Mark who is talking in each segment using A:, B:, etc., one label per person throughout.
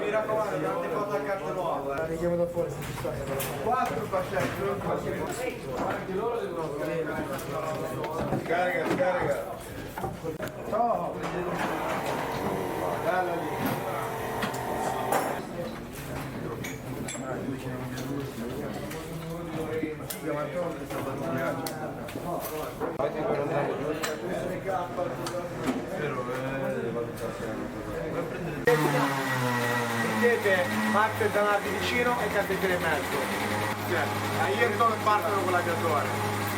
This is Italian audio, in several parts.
A: Mi raccomando, tante foto a carta nuova. Vediamo da fuori se ci sta. 4 fascetti. Anche loro devono scarica, scarica. Ciao. Dalla lì. Mettete Max Zanardi vicino e Cattete in mezzo. Cioè, Ayrton partono con l'aviatore.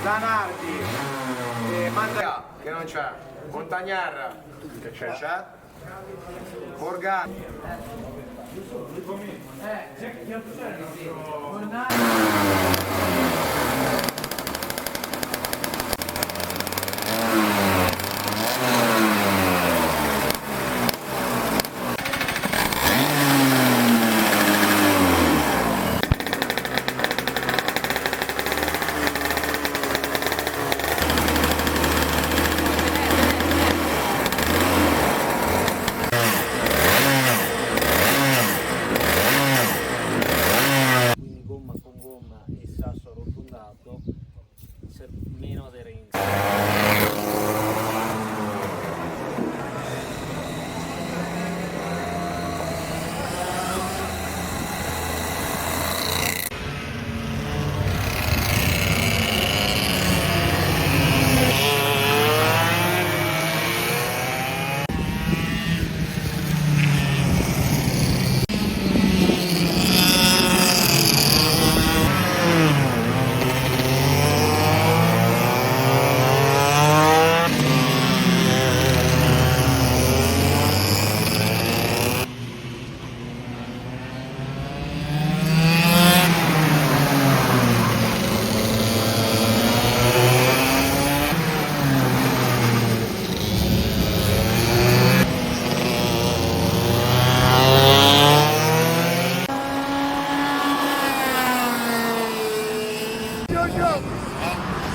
A: Zanardi e Manzia che non c'è. Montagnarra che c'è. Morgani.
B: Meno aderenza.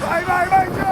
A: Vai, vai, vai!